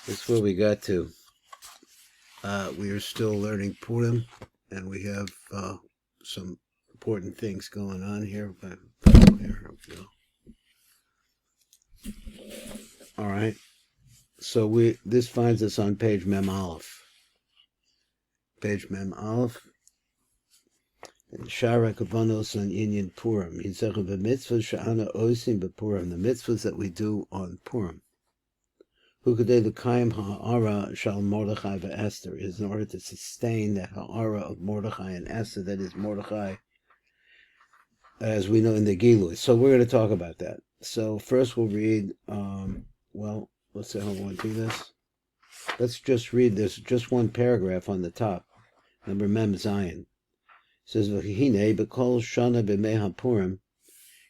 That's where we got to. We are still learning Purim, and we have some important things going on here. But here we go. All right. So this finds us on page Mem Aleph. Page Mem Aleph. Shara Kavanos on Inyan Purim. Yitzchak b'mitzvah she'ana osim b'Purim. The mitzvahs that we do on Purim. Who could the kaim ha'ara shal Mordechai ve'Esther is in order to sustain the ha'ara of Mordechai and Esther, that is Mordechai, as we know in the Gilui. So we're going to talk about that. So first we'll read, let's see how we want to do this. Let's just read this, just one paragraph on the top, number Mem Zion. It says, V'hine b'kol shana b'mei ha'purim,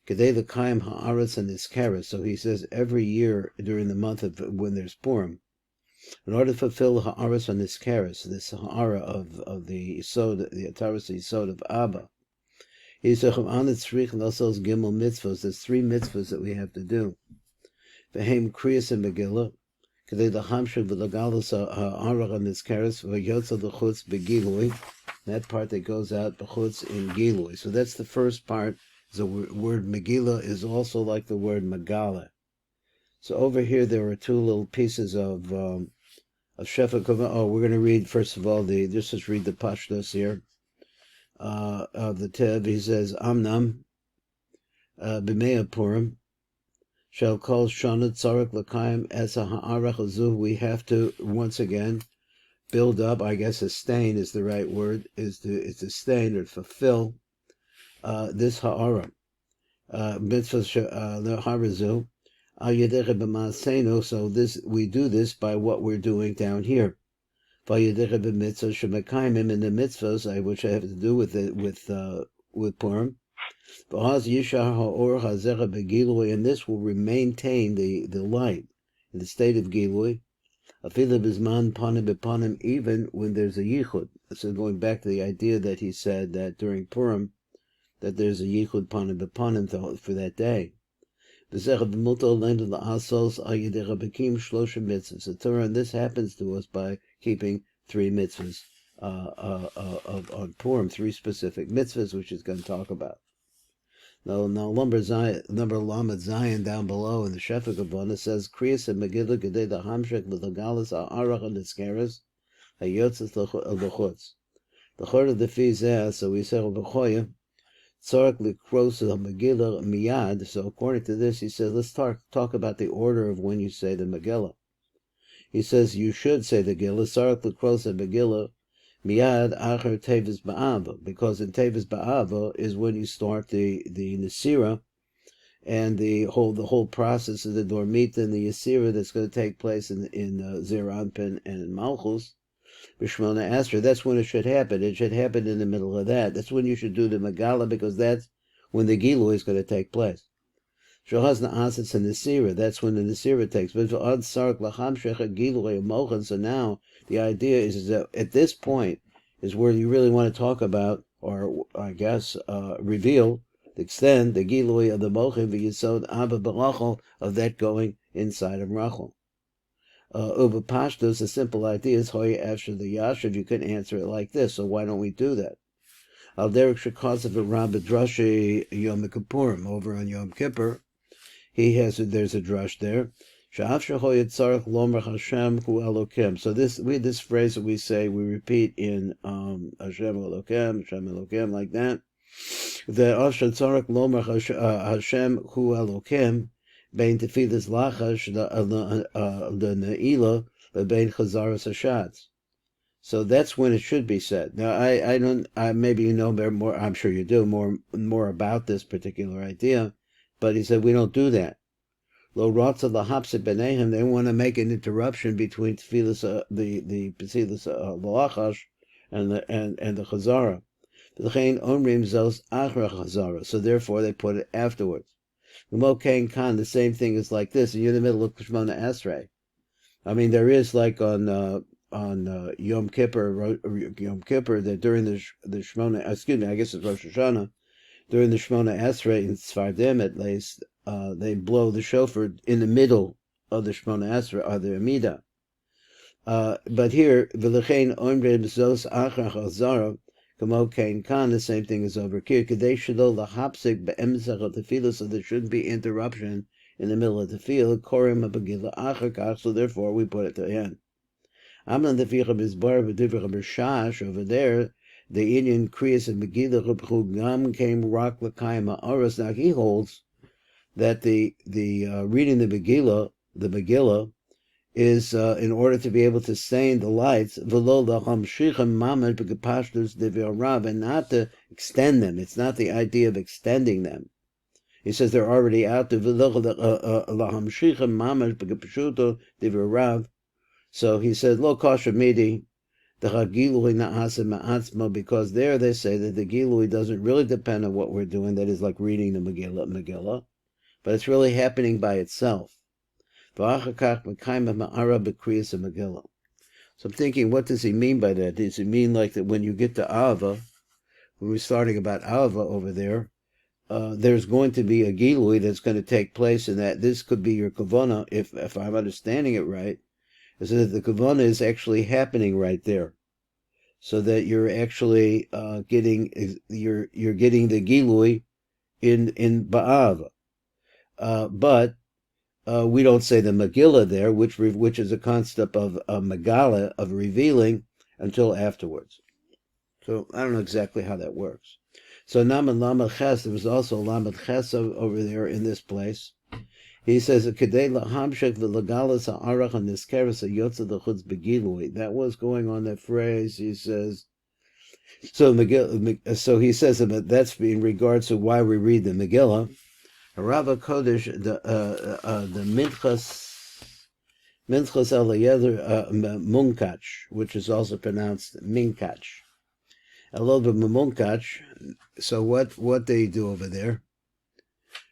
kedei l'kayim ha'aretz and iskaris. So he says every year during the month of when there's Purim, in order to fulfill ha'aretz and iskaris, this ha'ara of the Yisod, the Ataras Yisod of Abba, he says, gimel mitzvos. There's 3 mitzvos that we have to do. V'hem kriyas and Megillah, kedei l'hamshik v'legalus ha'ara and iskaris v'yotza l'chutz begilui. That part that goes out b'chutz in Gilui. So that's the first part. The word Megillah is also like the word Megala. So over here there are 2 little pieces of Shefa Kavah. Oh, we're going to read first of all just read the Pashtos here. Of the Tev, he says, Amnam b'mei Purim shall call Shana Tzarik L'Kayim as a Ha'arach Azuh. We have to once again build up, I guess sustain is the right word, is to sustain or fulfill this ha'ara. Mitzvah harazu al yedecha b'maasenu. So this we do this by what we're doing down here. V'yedecha b'mitzvah shemekayimim, in the mitzvahs which I have to do with it with Purim. V'haz yishar ha'or hazecha begilui, and this will maintain the light in the state of gilui. Afilu b'zman panim b'panim, even when there's a yichud. So going back to the idea that he said that during Purim, that there's a yichud panim b'panim for that day. The Torah, and this happens to us by keeping 3 mitzvahs on Purim, 3 specific mitzvahs, which he's going to talk about. Now number Lamed Zion down below in the Shefa Kavana says, Kriyas and Megillah Gedei the Hamshek V'Lagalas Ha'arach and Iskeres Hayotzes L'Chutz. The Chord of the Fizeh, so we say B'Choya Tzarek L'Kros Megillah Miyad. So according to this, he says, let's talk about the order of when you say the Megillah. He says you should say the Megillah Tzarek L'Kros Megillah Miyad Acher Tevis Ba'ava, because in Tevis Ba'ava is when you start the Nesira and the whole process of the Dormita and the Yasira that's going to take place in Zeir Anpin and in Malchus, B'Shmona Esrei. That's when it should happen. It should happen in the middle of that. That's when you should do the Megala, because that's when the Gilui is going to take place. Shohaz Na'asitz and Nesira, that's when the Nesira takes place. So now the idea is that at this point is where you really want to talk about, or I guess extend the Gilui of the Mochim v'Yisod Abba B'Rachel, of that going inside of Rachel. Uva Pashtos, the simple idea is Hoya after the Yashiv. You can answer it like this. So why don't we do that? Al Derek Shekasav Rabbi Drashi Yom Kippurim, over on Yom Kippur. There's a drush there. So this phrase that we say, we repeat in Hashem Elokem, like that. The Tzarech Lomer Hashem Hu Elokem bein Tefilas Lachash the Neila bein Chazaras Hashatz. So that's when it should be said. Now maybe you know more. I'm sure you do more about this particular idea. But he said we don't do that. Lo ratza lahapse benehem. They want to make an interruption between tefillas, the tefillas lachash and the chazara. V'chein omrim zos achra chazara. So therefore they put it afterwards. L'mokein kan, the same thing is like this. And you're in the middle of Shmona Esrei. I mean, there is like on Yom Kippur that during the Shmona, I guess it's Rosh Hashanah. During the Shmona Esrei in Sfardim at least, they blow the shofar in the middle of the Shmona Esrei, or the Amida. But here, v'lechein omrim zos achar chazara, kamo kain kan, the same thing is over here. Kadei shelo lahapsik be'emzach of tefillah, so there shouldn't be interruption in the middle of the tefillah. Korim abagila achar kach, so therefore we put it to the end. Amlan teficha bizbar v'divrcha b'shash, over there, the Indian Kriyas and Megillah Gam came rock l'kaim ha'aras. Now he holds that the reading the Megillah is in order to be able to sustain the lights, and not to extend them. It's not the idea of extending them. He says they're already out there. So he says, Lo kosher midi, because there they say that the Gilui doesn't really depend on what we're doing, that is like reading the Megillah, but it's really happening by itself. So I'm thinking, what does he mean by that? Does he mean like that when you get to Ava, when we're starting about Ava over there, there's going to be a Gilui that's going to take place, and that this could be your Kavana, if I'm understanding it right, is that the Kavana is actually happening right there. So that you're actually getting the Gilui in Ba'ava. But we don't say the Megillah there, which is a concept of Megala, of revealing, until afterwards. So I don't know exactly how that works. So Naman Lamed Ches, there was also Lamed Ches over there in this place. He says, Kedei lahamshek v'legalas ha'arach ha'niskeres ha'yotza d'chutz begilui. That was going on that phrase. He says, so he says that that's in regards to why we read the Megillah. Rabba Kodesh, the Minchas Eliezer Munkach, which is also pronounced Minkach. A little bit Munkach. So what they do over there?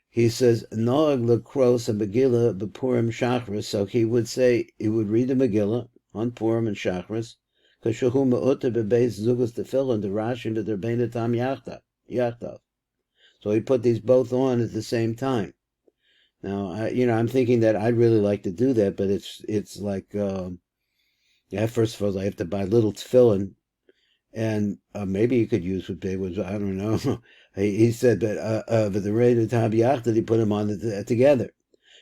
He says, Noag Lekros and Megillah b'Purim Shachris. So he would read the Megillah on Purim and Shachris. Kashahu Ma'uta b'Beis Zugas Tefillah and the Rashi and the Rebbeinu Tam Yachtav. So he put these both on at the same time. Now, I'm thinking that I'd really like to do that, but it's like, first of all, I have to buy little tefillin, and maybe you could use with big ones. I don't know. He said that but the Rebbeinu Tam Yachtav, he put them on together.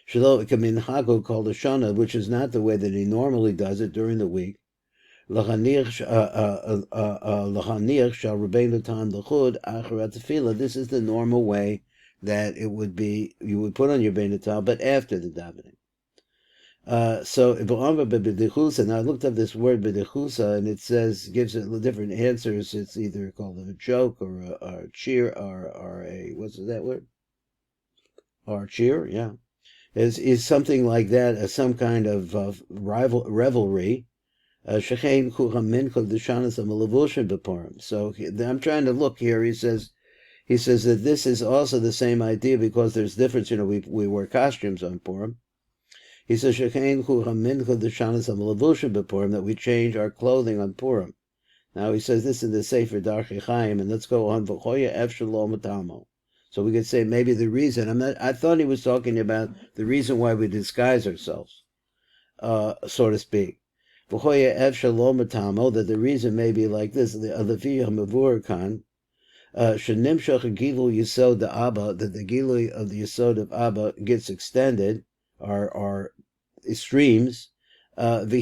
Shelo Kaminchago called a Shana, which is not the way that he normally does it during the week. L'chaniach shall Rebbeinu Tam l'chud acharat tefillah. This is the normal way that it would be. You would put on your Rebbeinu Tam, but after the davening. So and I looked up this word b'dechusa, and it gives it different answers. It's either called a joke or a cheer or a what's that word? Or cheer, yeah. Is something like that, some kind of revelry. So I'm trying to look here. He says that this is also the same idea because there's difference. We wear costumes on Purim. He says that we change our clothing on Purim. Now he says this in the Sefer Darchei Chaim, and let's go on. So we could say maybe the reason. I thought he was talking about the reason why we disguise ourselves, so to speak. That the reason may be like this, that the Gilui of the Yesod of Abba gets extended, or streams, but the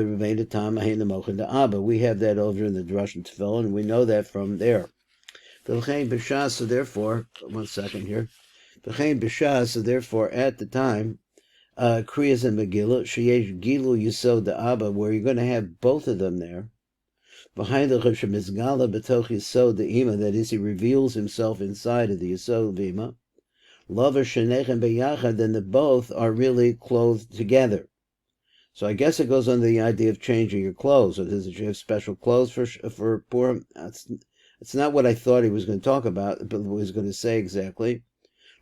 Rebbeinu Tam Abba. We have that over in the Drush and Tefillin, and we know that from there. So therefore, 1 second here. So therefore, at the time, Kriyas and Megillah, Sheyesh Gilu Yisod Abba, where you're going to have both of them there. Behind the Mizgala B'toch Yisod Ima, that is, he reveals himself inside of the Yisod Ima. Lover Shenechem Beyachad, then the both are really clothed together. So I guess it goes on the idea of changing your clothes. Or does you have special clothes for Purim? It's not what I thought he was going to talk about, but what he was going to say exactly.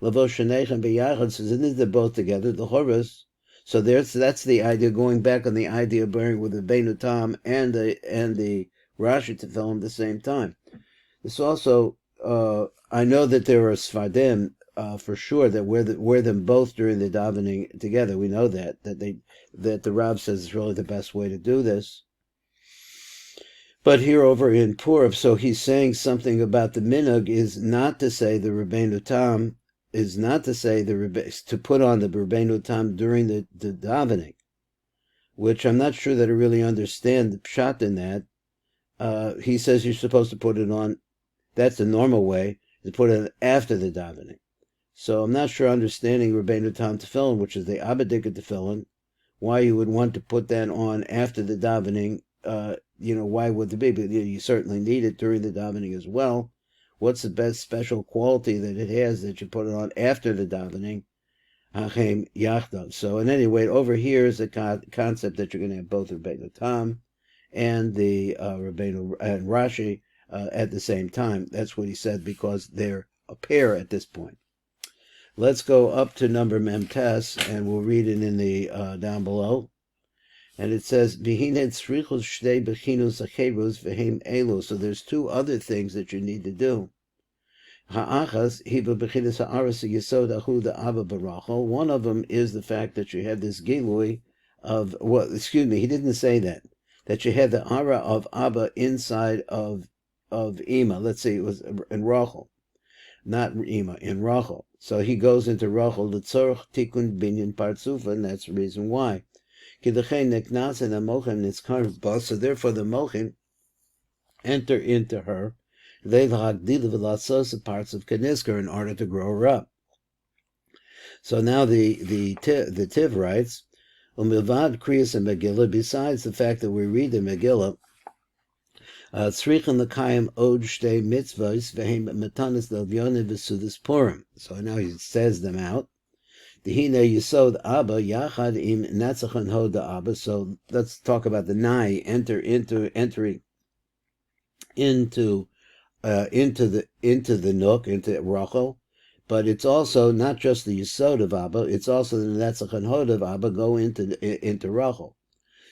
Lavo Shenechem Beyachad says, isn't they're both together, the Horus. So that's the idea, going back on the idea of bearing with the Rebbeinu Tam and the Rashi Tefillin at the same time. This also, I know that there are Sfadim for sure that wear them both during the davening together. We know that the Rav says it's really the best way to do this. But here over in Purim, so he's saying something about the minhag is not to say the Rabbeinu Tam is not to say to put on the Rabbeinu Tam during the davening, which I'm not sure that I really understand the pshat in that. He says you're supposed to put it on. That's the normal way, to put it after the davening. So I'm not sure understanding Rabbeinu Tam Tefillin, which is the Abadika Tefillin, why you would want to put that on after the davening. Why would it be? But you certainly need it during the davening as well. What's the best special quality that it has that you put it on after the davening? So in any way, over here is the concept that you're going to have both Rabbeinu Tam and the Rabbeinu and Rashi at the same time. That's what he said, because they're a pair at this point. Let's go up to number Memtes, and we'll read it in the down below. And it says, so there's two other things that you need to do. One of them is the fact that you have this gilui of, he didn't say that you had the ara of Abba inside of Ima. Let's see, it was in Rachel, not Ima, in Rachel. So he goes into Rachel, the tzorch tikun binyan partzufa, and that's the reason why. So therefore the mochin enter into her, the parts of Kenisker in order to grow her up. So now the Tiv writes, Umilvad Kriyas and Megillah, besides the fact that we read the Megillah, Tzrichen L'Kayim Od Shtei Mitzvahs V'hem Matanis L'Elyonim V'Sudas Purim. So now he says them out. Dihine Yisod Abba Yachad Im Netzachon Hoda Abba. So let's talk about the Nai entering into the Nook, into Rachel. But it's also not just the Yisod of Abba, it's also the Netzachon Hoda of Abba go into Rachel.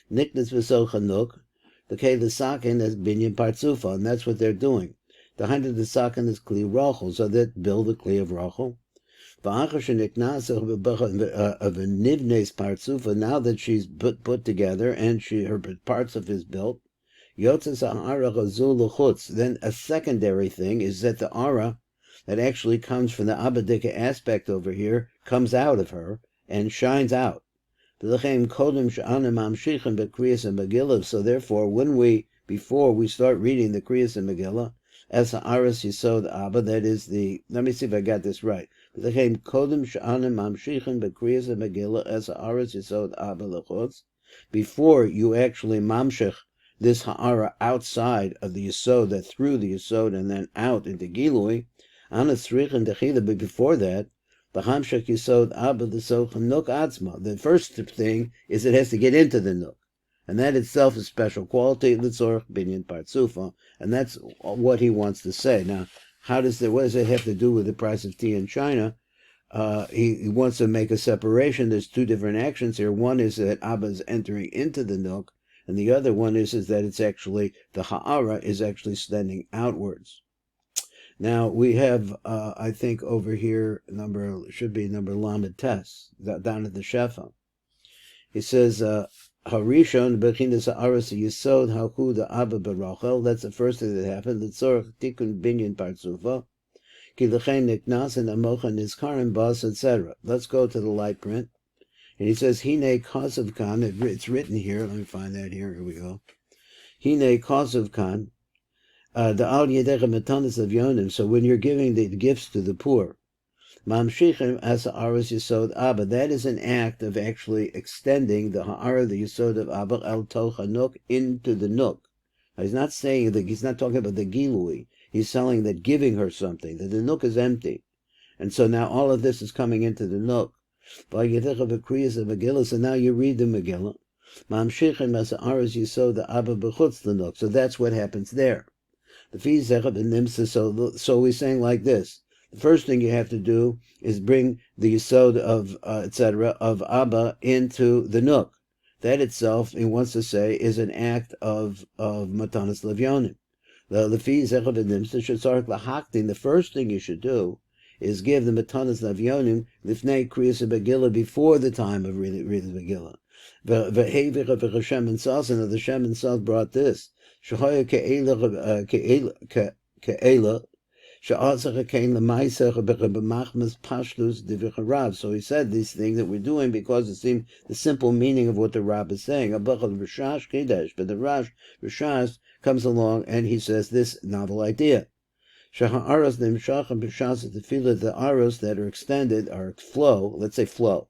Niknas V'Socha Nook, the Sakin is Binyan Partzufa, and that's what they're doing. The hand of the Sakin is Kli Rachel, so they build the Kli of Rachel. Now that she's put together and her parts of is built, then a secondary thing is that the ara that actually comes from the Abadika aspect over here comes out of her and shines out. So therefore, before we start reading the Kriyas and Megillah, as the Aras Yisod Abba, that is the, let me see if I got this right. Before you actually mamshech this ha'ara outside of the Yisod, that through the Yisod and then out into Gilui, but before that, the hamshech Yisod Abba the Socha Nuk Atzma. The first thing is it has to get into the Nuk. And that itself is special quality, Litzorch Binyan Partzufa, and that's what he wants to say. Now, what does it have to do with the price of tea in China? He wants to make a separation. There's two different actions here. One is that Abba is entering into the Nook, and the other one is that it's actually, the Ha'ara is actually extending outwards. Now, we have, I think over here, should be number Lamed Tes, down at the Shefa. He says, Harishon bechinas ha'aras yisod haku the Abba berachel. That's the first thing that happened. The tzorach tikun binyan partzufa ki lechein niknas and amocha nizkarim bas, etc. Let's go to the light print, and he says hine kasav kan. It's written here. Let me find that here. Here we go. Hine kasav kan. The al yedecha matanis of yonim. So when you're giving the gifts to the poor, Mamshichim as ha'aras yisod Abba. That is an act of actually extending the ha'ara, the yisod of Abba, el tocha Nook, into the Nook. Now, he's not saying that, he's not talking about the gilui. He's telling that giving her something, that the Nook is empty. And so now all of this is coming into the Nook. So now you read the Megillah. Mamshichim as ha'aras yisod Abba b'chutz the Nook. So that's what happens there. So we're saying like this. The first thing you have to do is bring the Yisod of, etc., of Abba into the Nook. That itself, he wants to say, is an act of Matanis Levyonim. The first thing you should do is give the matanas lavyonim lifnei kriyas Megillah, before the time of reading Megillah. V'hevich of Hashem and Sas, and the Shem and Sas brought this. Shehoya ke'ela she'atzach kein l'maisach b'machmas pashlus divicharav. So he said these things that we're doing because it seemed the simple meaning of what the Rab is saying. Abachal Rishash Kedesh, but the Rishash comes along and he says this novel idea. Shaha'aros nimshachim b'shas tefillah, the aros that are extended are flow. Let's say flow.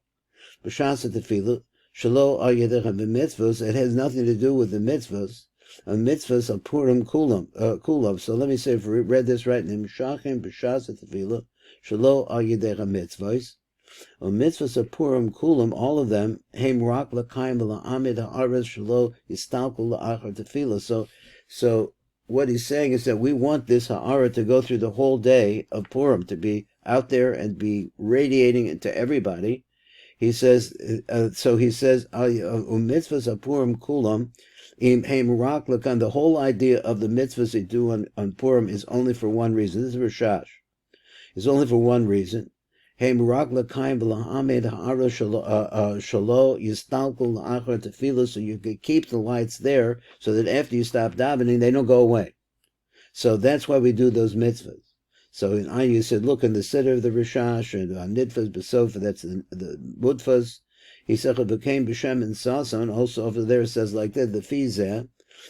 B'shas tefillah shelo al yedecha b'mitzvos. It has nothing to do with the mitzvos. A mitzvahs of Purim kulam. So let me say, if we read this right, nimshachim b'shas tefillah shelo al yedecha mitzvos. A mitzvahs of Purim kulam, all of them heim rak l'kaim v'la'amid ha'aros shelo yistalku la'achar tefillah. So what he's saying is that we want this ha'ara to go through the whole day of Purim, to be out there and be radiating into everybody. He says, mitzvahs of Purim kulam, im heim rak l'kan, the whole idea of the mitzvahs they do on Purim is only for one reason. This is Rishash. It's only for one reason. Heim rak l'kaim v'la'amed ha'ara shalo yistalku la'achar tefillah, so you can keep the lights there, so that after you stop davening, they don't go away. So that's why we do those mitzvahs. So in Ayin, you said, look, in the Siddur of the Rishash, and Nidfas B'Sofa, that's the Mudfas, he said, it became B'Shem and Sason, also over there it says like that, the Fizeh,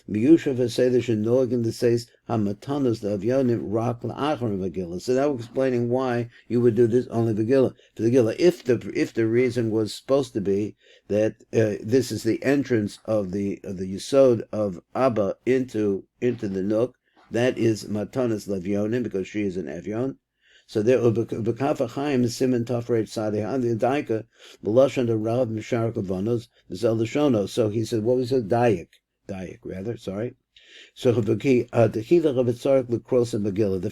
Miyushav HaSeder Shenogim, that says, HaMatanos, the Avyonim, Rak L'Achar Megillah. So now we're explaining why you would do this only Megillah. If the reason was supposed to be that this is the entrance of the Yesod of Abba into the Nook, that is Matanas Lavyonim, because she is an Avyon. So there, B'Kaf HaChaim, Siman Tafreit Sadeh, the Daika, B'Lashon the Rav Mishar Kavanos, B'Zel Lashono. So he said, what was it? Dayak, sorry. So the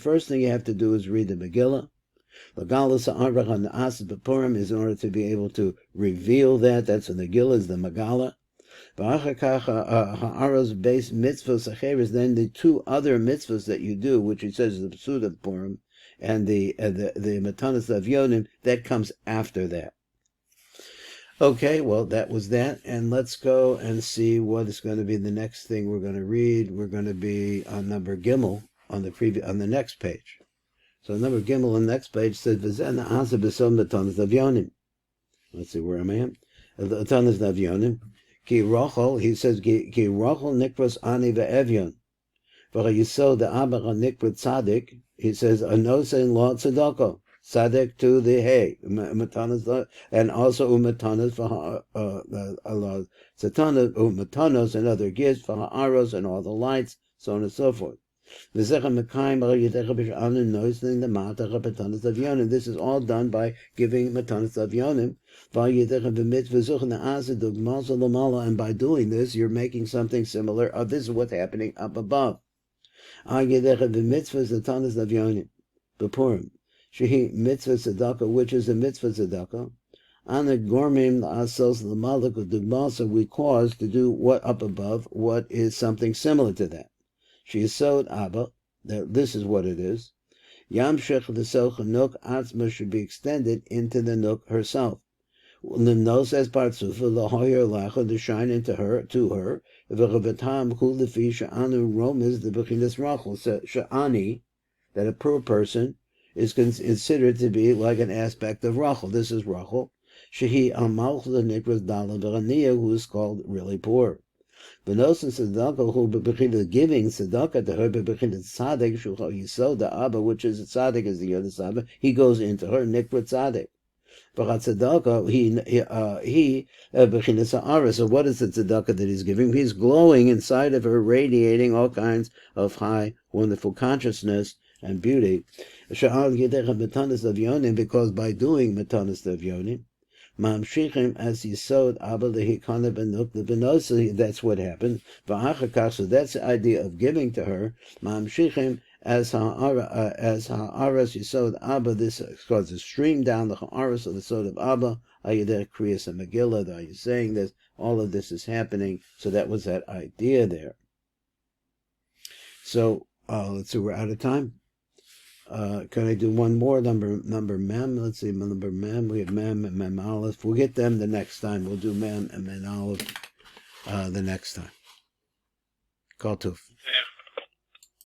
first thing you have to do is read the Megillah. Is in order to be able to reveal that. That's the Megillah, is the Megala. Base mitzvahs, then the two other mitzvahs that you do, which he says is the Pesud of Purim, and the Matanas Avyonim, that comes after that. Okay, well, that was that, and let's go and see what is going to be the next thing we're going to read. We're going to be on number Gimel on the next page. So number Gimel on the next page says, "V'zen ha'asa b'som Matanas Avyonim." Let's see, where am I at? Matanas Avyonim. Ki Rachel, he says, Ki Rachel nikras ani ve'evyon. V'chayisod the Abba nikrat tzadik, he says, Anosein lo tzedako. Tzaddik to the hay. Matanas, and also umatanas Satanas, umatanos and other gifts, v'ha'aros and all the lights, so on and so forth. This is all done by giving Matanas Avyonim. And by doing this, you're making something similar. This is what's happening up above. B'Purim. Shehi mitzvah tzedakah, which is a mitzvah tzedakah. Ana gormim la'asos l'malak u'dugma, so we cause to do what up above, what is something similar to that. She is sod Abba, that this is what it is. Yamshech l'soch nook atzma should be extended into the nook herself. L'nos as partzufa l'hoyer lacha to shine into her, to her. V'chavetam kul lefi she'anu romiz the bechinas rachel. She'ani, that a poor person is considered to be like an aspect of Rachel. This is Rachel. Shehi amalch l'nikras dalam v'raniyah, who is called really poor. V'nosin tzedakah, who b'bechina giving tzedakah to her, b'bechina tzaddik, shuchal yisod the Abba, which is tzaddik, is the Yodas Abba. He goes into her, nikra tzaddik. V'chat tzedakah, he b'china sa'ara. So what is the tzedakah that he's giving? He's glowing inside of her, radiating all kinds of high, wonderful consciousness and beauty. Because by doing Matanas Avyonim, Mamshichim as Yisod Abba lehikana benuk lebenosa, that's what happened. V'achakach, so that's the idea of giving to her. Mamshichim as ha'aras Yisod Abba, this causes a stream down the ha'aras of the Yisod of Abba. Ayedeh Kriyas and Megillah, are you saying this? All of this is happening. So that was that idea there. So let's see, we're out of time. Can I do one more number mem? Let's see, number mem. We have mem and mem aleph. We'll get them the next time. We'll do mem and mem aleph the next time. Kol tov.